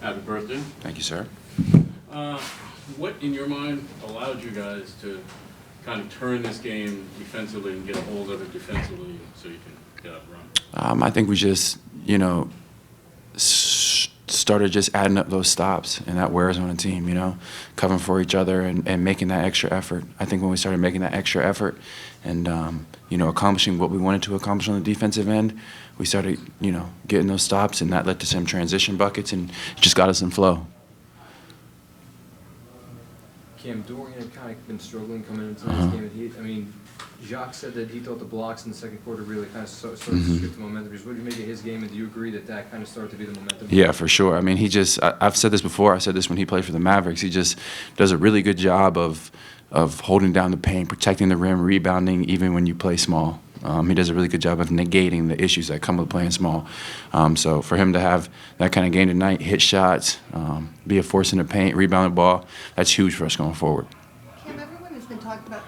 Happy birthday. Thank you, sir. What, in your mind, allowed you guys to kind of turn this game defensively and get a hold of it defensively so you can get up and run? I think we just, started just adding up those stops, and that wears on a team, covering for each other and making that extra effort. I think when we started making that extra effort and, accomplishing what we wanted to accomplish on the defensive end, we started, getting those stops, and that led to some transition buckets and just got us in flow. Cam, Dorian had kind of been struggling coming into this game. And Jacques said that he thought the blocks in the second quarter really kind of started to shift the momentum. Just what do you make of his game, and do you agree that that kind of started to be the momentum? Yeah, for sure. I've said this before. I said this when he played for the Mavericks. He just does a really good job of holding down the paint, protecting the rim, rebounding, even when you play small. He does a really good job of negating the issues that come with playing small. So for him to have that kind of game tonight, hit shots, be a force in the paint, rebound the ball, that's huge for us going forward. Cam, everyone has been talking about,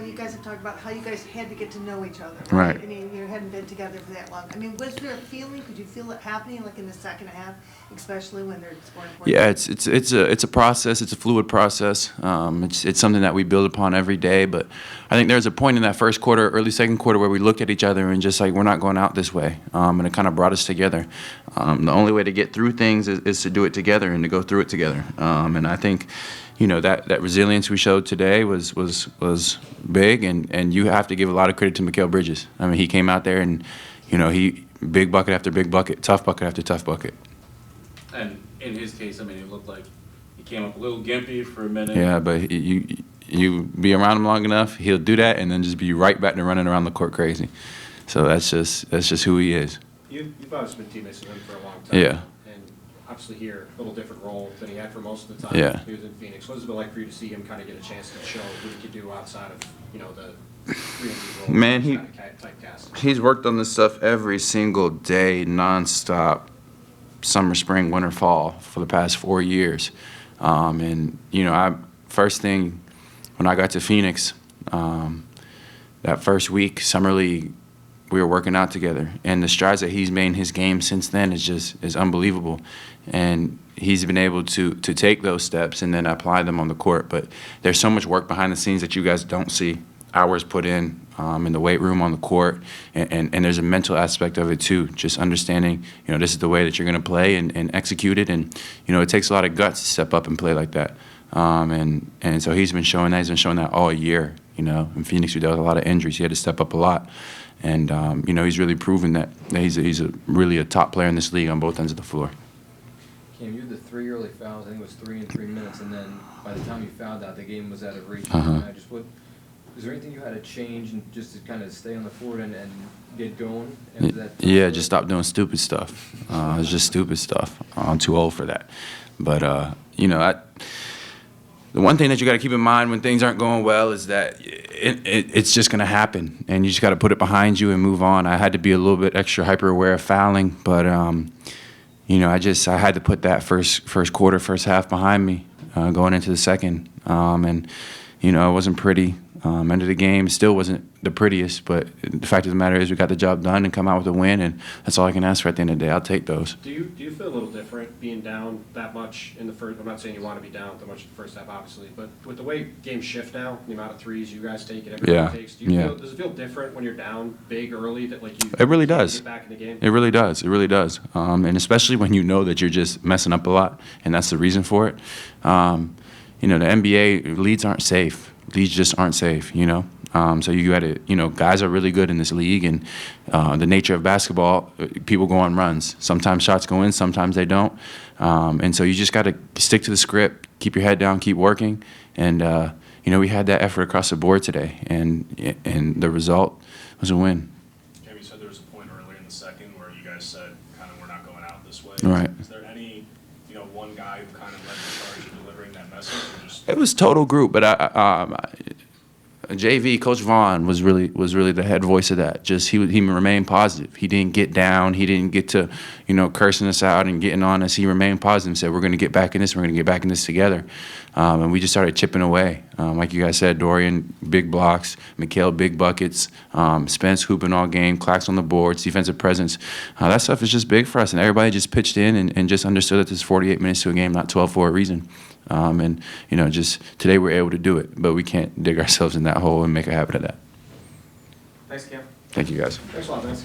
you guys have talked about how you guys had to get to know each other, Right. right? You hadn't been together for that long. Was there a feeling, could you feel it happening like in the second half, especially when they're scoring points? Yeah, it's a process. It's a fluid process. It's something that we build upon every day. But I think there's a point in that first quarter, early second quarter, where we looked at each other and just like, we're not going out this way. And it kind of brought us together. The only way to get through things is to do it together and to go through it together. And I think, that resilience we showed today was big, and you have to give a lot of credit to Mikal Bridges. He came out there and, he big bucket after big bucket, tough bucket after tough bucket. And in his case, it looked like he came up a little gimpy for a minute. Yeah, but you be around him long enough, he'll do that, and then just be right back to running around the court crazy. So that's just who he is. You've obviously been teammates with him for a long time. Yeah. And obviously here, a little different role than he had for most of the time. Yeah. He was in Phoenix. What has it been like for you to see him kind of get a chance to show what he could do outside of, the 3 role? Man, Typecast. he's worked on this stuff every single day, nonstop, summer, spring, winter, fall, for the past 4 years. First thing when I got to Phoenix, that first week, summer league, we were working out together, and the strides that he's made in his game since then is unbelievable. And he's been able to take those steps and then apply them on the court. But there's so much work behind the scenes that you guys don't see. Hours put in the weight room, on the court, and there's a mental aspect of it too. Just understanding, this is the way that you're going to play and execute it. And it takes a lot of guts to step up and play like that. And so he's been showing that. He's been showing that all year. In Phoenix, we dealt with a lot of injuries. He had to step up a lot. And, he's really proven that he's really a top player in this league on both ends of the floor. Cam, you had the 3 early fouls. I think it was 3 in 3 minutes, and then by the time you fouled out, the game was out of reach. Is there anything you had to change and just to kind of stay on the court and get going? Yeah, just stop doing stupid stuff. It's just stupid stuff. I'm too old for that. But, the one thing that you got to keep in mind when things aren't going well is that it's just going to happen, and you just got to put it behind you and move on. I had to be a little bit extra hyper aware of fouling, but I had to put that first quarter, first half behind me, going into the second, and it wasn't pretty. End of the game still wasn't the prettiest, but the fact of the matter is we got the job done and come out with a win, and that's all I can ask for at the end of the day. I'll take those. Do you feel a little different being down that much in the first? I'm not saying you want to be down that much in the first half, obviously, but with the way games shift now, the amount of threes you guys take and everyone takes, does it feel different when you're down big early that It really does. Get back in the game? It really does. It really does. And especially when you know that you're just messing up a lot, and that's the reason for it. The NBA leads aren't safe. Leads just aren't safe. So you got to, guys are really good in this league, and the nature of basketball, people go on runs. Sometimes shots go in, sometimes they don't. And so you just got to stick to the script, keep your head down, keep working. And, we had that effort across the board today, and the result was a win. Cam, you said there was a point earlier in the second where you guys said kind of we're not going out this way. Right. Is there any, one guy who kind of led the charge in delivering that message? Or just It was total group, but JV, Coach Vaughn was really the head voice of that. Just he remained positive. He didn't get down. He didn't get to, cursing us out and getting on us. He remained positive and said, we're going to get back in this. We're going to get back in this together. And we just started chipping away. Like you guys said, Dorian, big blocks. Mikhail, big buckets. Spence hooping all game. Clacks on the boards. Defensive presence. That stuff is just big for us. And everybody just pitched in and just understood that there's 48 minutes to a game, not 12 for a reason. And, just today we're able to do it. But we can't dig ourselves in that hole and make a habit of that. Thanks, Cam. Thank you, guys. Thanks a lot, Vince.